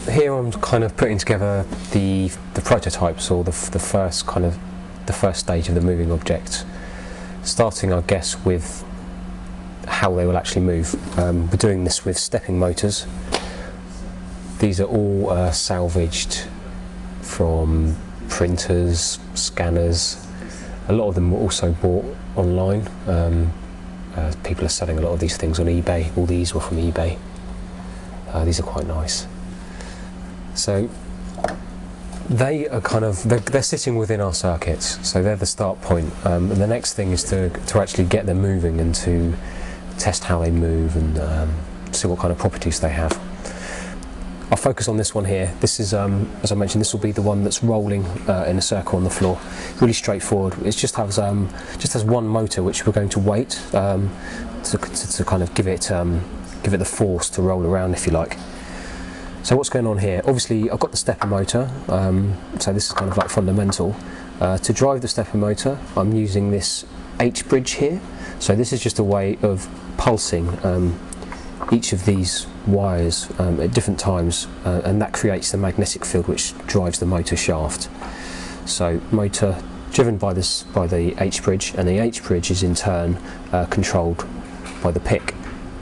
here I'm kind of putting together the prototypes, or the first stage of the moving object, starting I guess with how they will actually move. We're doing this with stepping motors. These are all salvaged from printers, scanners. A lot of them were also bought online. People are selling a lot of these things on eBay. All these were from eBay. These are quite nice. So they are they're sitting within our circuits, so they're the start point. And the next thing is to actually get them moving and to test how they move and see what kind of properties they have. I'll focus on this one here. This is, as I mentioned, this will be the one that's rolling in a circle on the floor. Really straightforward. It just has one motor which we're going to weight to kind of give it the force to roll around, if you like. So what's going on here? Obviously, I've got the stepper motor. So this is kind of like fundamental. To drive the stepper motor, I'm using this H-bridge here. So this is just a way of pulsing each of these wires at different times, and that creates the magnetic field which drives the motor shaft. So motor driven by the H-bridge, and the H-bridge is in turn controlled by the pick.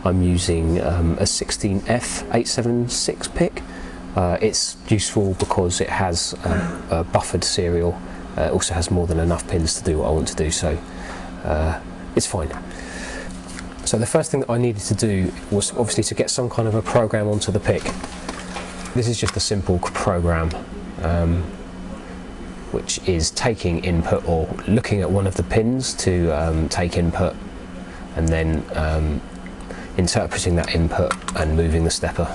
I'm using a 16F876 pick. It's useful because it has a buffered serial. It also has more than enough pins to do what I want to do, so it's fine. So the first thing that I needed to do was obviously to get some kind of a program onto the pick. This is just a simple program which is taking input, or looking at one of the pins to take input, and then interpreting that input and moving the stepper.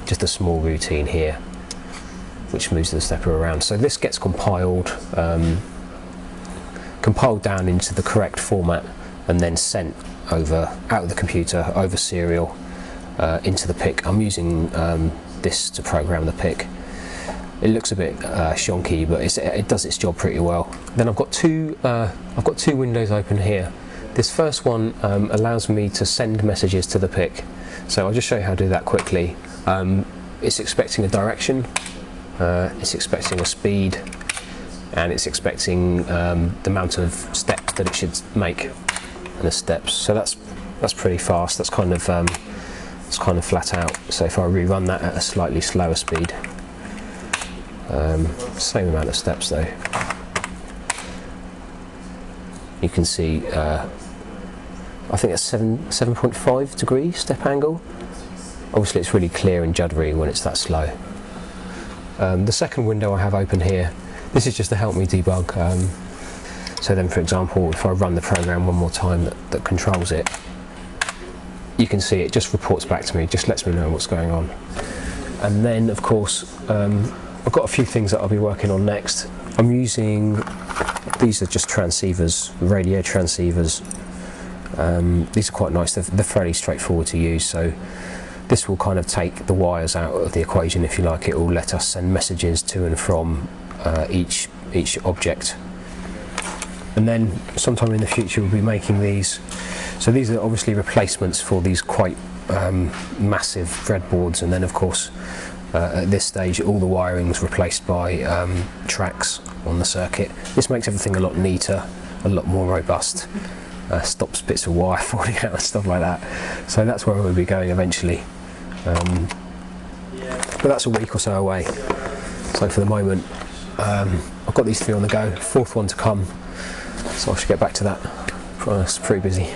Just a small routine here which moves the stepper around. So this gets compiled down into the correct format and then sent over out of the computer over serial into the pick. I'm using this to program the pick. It looks a bit shonky, but it does its job pretty well. Then I've got two windows open here. This first one allows me to send messages to the pick. So I'll just show you how to do that quickly. It's expecting a direction, it's expecting a speed, and it's expecting the amount of steps that it should make. The steps, so that's pretty fast. That's kind of flat out. So if I rerun that at a slightly slower speed, same amount of steps though, you can see I think it's 7.5 degree step angle. Obviously it's really clear and juddery when it's that slow. The second window I have open here, this is just to help me debug. So then, for example, if I run the program one more time that controls it, you can see it just reports back to me, just lets me know what's going on. And then, of course, I've got a few things that I'll be working on next. I'm using, these are just transceivers, radio transceivers. These are quite nice, they're fairly straightforward to use. So this will kind of take the wires out of the equation, if you like. It will let us send messages to and from each object. And then sometime in the future we'll be making these. So these are obviously replacements for these quite massive breadboards, and then of course at this stage all the wiring is replaced by tracks on the circuit. This makes everything a lot neater, a lot more robust, stops bits of wire falling out and stuff like that. So that's where we'll be going eventually. But that's a week or so away. So for the moment I've got these three on the go, fourth one to come. So I should get back to that. It's pretty busy.